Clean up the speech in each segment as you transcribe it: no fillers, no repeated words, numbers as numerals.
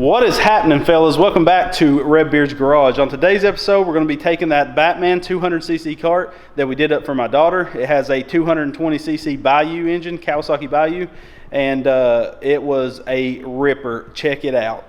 What is happening, fellas? Welcome back to Redbeard's Garage. On today's episode, we're going to be taking that Batman 200cc kart that we did up for my daughter. It has a 220cc Bayou engine, Kawasaki Bayou, and it was a ripper. Check it out.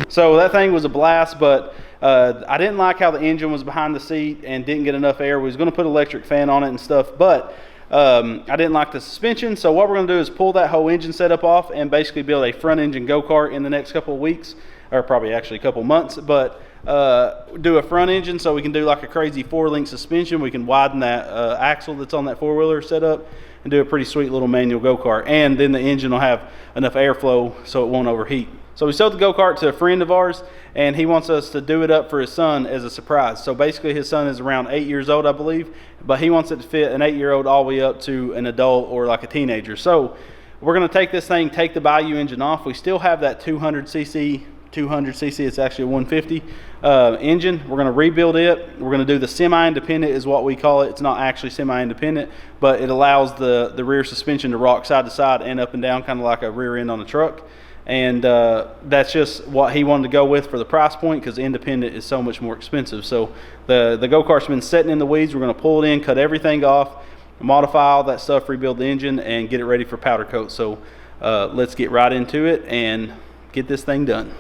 So that thing was a blast, but I didn't like how the engine was behind the seat and didn't get enough air. We was going to put an electric fan on it and stuff, but I didn't like the suspension. So what we're going to do is pull that whole engine setup off and basically build a front engine go-kart in the next couple of weeks, or probably actually a couple months, but do a front engine so we can do like a crazy 4-link suspension. We can widen that axle that's on that four-wheeler setup and do a pretty sweet little manual go-kart. And then the engine will have enough airflow so it won't overheat. So we sold the go-kart to a friend of ours, and he wants us to do it up for his son as a surprise. So basically his son is around 8 years old, I believe, but he wants it to fit an 8-year-old all the way up to an adult or like a teenager. So we're going to take this thing, take the Bayou engine off. We still have that 200cc, it's actually a 150 engine. We're going to rebuild it. We're going to do the semi-independent is what we call it. It's not actually semi-independent, but it allows the rear suspension to rock side to side and up and down, kind of like a rear end on a truck. And that's just what he wanted to go with for the price point, because independent is so much more expensive. So the go-kart's been sitting in the weeds. We're going to pull it in, cut everything off, modify all that stuff, rebuild the engine, and get it ready for powder coat. So let's get right into it and get this thing done.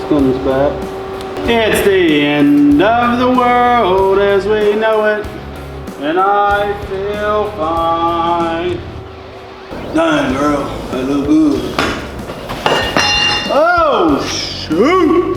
plastic on this back. It's the end of the world as we know it, and I feel fine. Dang, girl, that look good. Oh, shoot!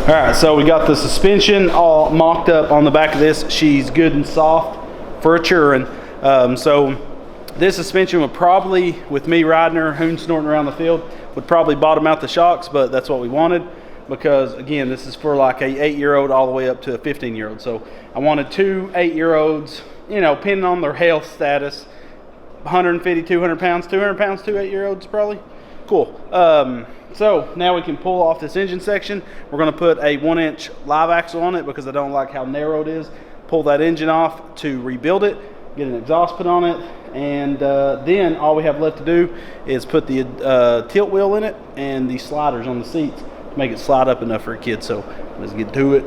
All right, so we got the suspension all mocked up on the back of this. She's good and soft for a Churin. So this suspension would probably, with me riding her, hoon snorting around the field, would probably bottom out the shocks, but that's what we wanted because, again, this is for like a 8-year-old all the way up to a 15-year-old. So I wanted 2 8-year-olds, you know, depending on their health status, 150, 200 pounds, 200 pounds, 2 8-year-olds probably. Cool. So now we can pull off this engine section. We're going to put a 1-inch live axle on it because I don't like how narrow it is. Pull that engine off to rebuild it, get an exhaust put on it, and then all we have left to do is put the tilt wheel in it and the sliders on the seats to make it slide up enough for a kid. So let's get to it.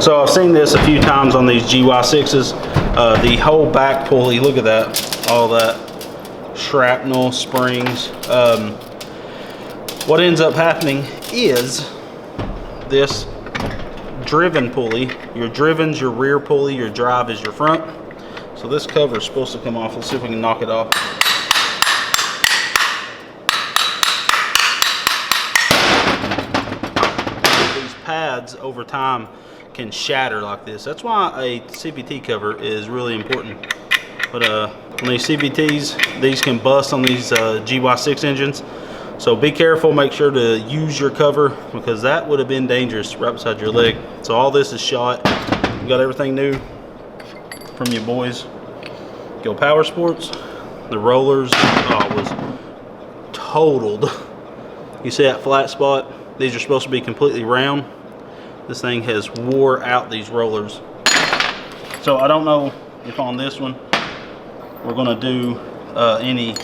So I've seen this a few times on these GY6s. The whole back pulley, look at that, all that shrapnel, springs. What ends up happening is this driven pulley. Your driven's your rear pulley, your drive is your front. So this cover is supposed to come off. Let's see if we can knock it off. These pads over time can shatter like this. That's why a CVT cover is really important. But on these CVTs, these can bust on these GY6 engines. So be careful, make sure to use your cover, because that would have been dangerous right beside your leg. So all this is shot. You got everything new from your boys. Go Power Sports. The rollers was totaled. You see that flat spot? These are supposed to be completely round. This thing has wore out these rollers. So I don't know if on this one we're gonna do any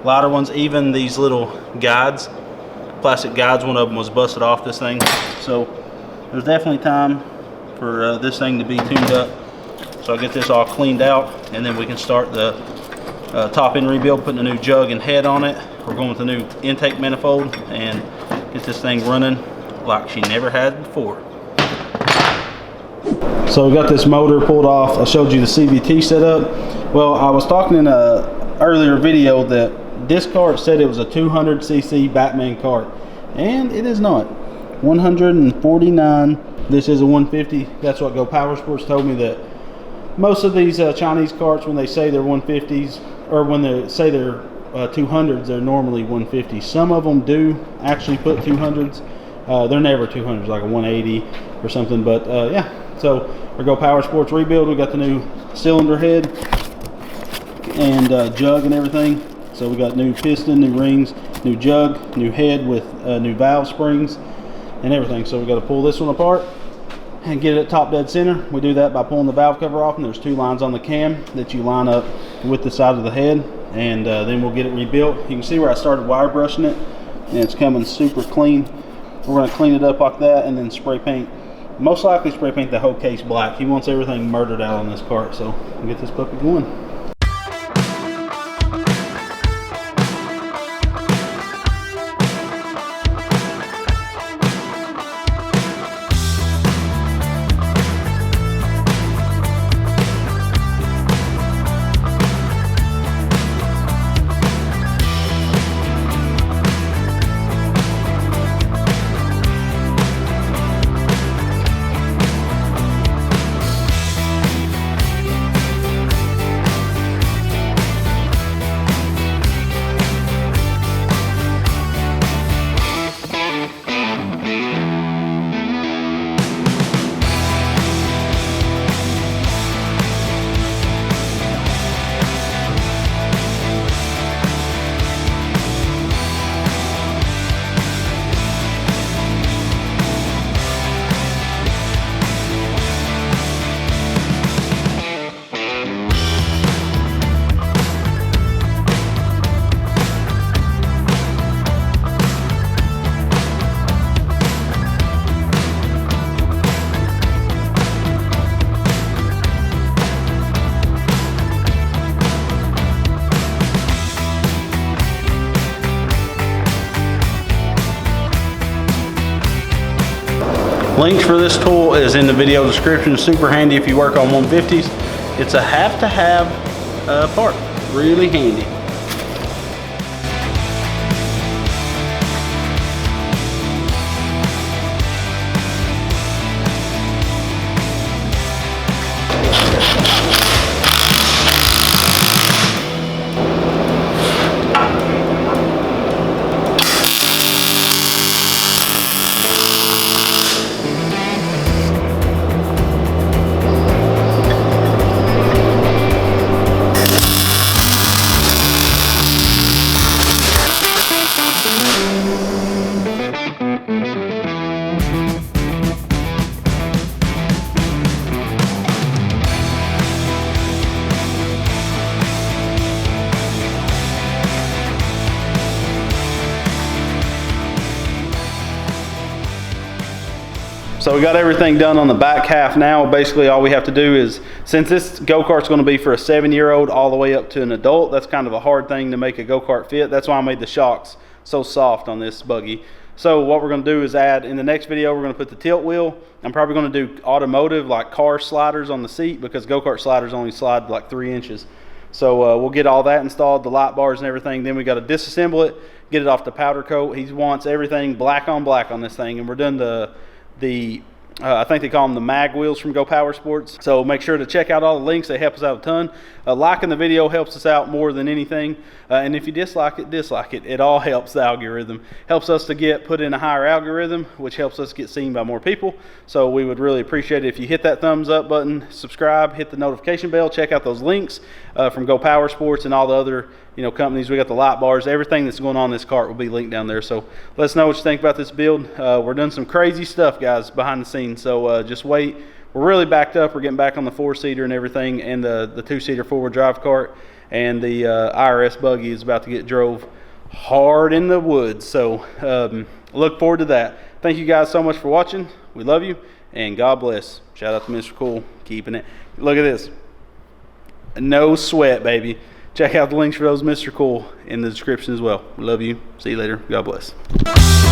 lighter ones. Even these little guides, plastic guides, one of them was busted off this thing. So there's definitely time for this thing to be tuned up. So I'll get this all cleaned out, and then we can start the top end rebuild, putting a new jug and head on it. We're going with a new intake manifold and get this thing running like she never had before. So we got this motor pulled off. I showed you the CVT setup. Well, I was talking in a earlier video that this cart said it was a 200cc Batman cart, and it is not. 149. This is a 150. That's what Go Power Sports told me, that most of these Chinese carts, when they say they're 150s, or when they say they're 200s, they're normally 150s. Some of them do actually put 200s. They're never 200s, like a 180 or something. But yeah, so our Go Power Sports rebuild, we got the new cylinder head and jug and everything. So we got new piston, new rings, new jug, new head with new valve springs and everything. So we got to pull this one apart and get it at top dead center. We do that by pulling the valve cover off, and there's two lines on the cam that you line up with the side of the head, and then we'll get it rebuilt. You can see where I started wire brushing it, and it's coming super clean. We're going to clean it up like that and then spray paint. Most likely spray paint the whole case black. He wants everything murdered out on this cart, so we'll get this puppy going. Links for this tool is in the video description. Super handy if you work on 150s. It's a have-to-have part. Really handy. So we got everything done on the back half now. Basically all we have to do is, since this go-kart's going to be for a 7-year-old all the way up to an adult, that's kind of a hard thing to make a go-kart fit. That's why I made the shocks so soft on this buggy. So what we're going to do is add, in the next video, we're going to put the tilt wheel. I'm probably going to do automotive, like car sliders on the seat, because go-kart sliders only slide like 3 inches. So we'll get all that installed, the light bars and everything. Then we got to disassemble it, get it off the powder coat. He wants everything black on black on this thing, and we're doing the I think they call them the mag wheels from Go Power Sports. So make sure to check out all the links. They help us out a ton. Liking the video helps us out more than anything. And if you dislike it, dislike it. It all helps the algorithm. Helps us to get put in a higher algorithm, which helps us get seen by more people. So we would really appreciate it if you hit that thumbs up button, subscribe, hit the notification bell, check out those links from Go Power Sports and all the other companies. We got the light bars, everything that's going on in this cart will be linked down there. So let us know what you think about this build. We're doing some crazy stuff, guys, behind the scenes. So just wait. We're really backed up. We're getting back on the 4-seater and everything, and the 2-seater 4-wheel drive cart, and the IRS buggy is about to get drove hard in the woods. So look forward to that. Thank you guys so much for watching. We love you, and God bless. Shout out to Mr. Cool, keeping it. Look at this. No sweat, baby. Check out the links for those Mr. Cool in the description as well. We love you. See you later. God bless.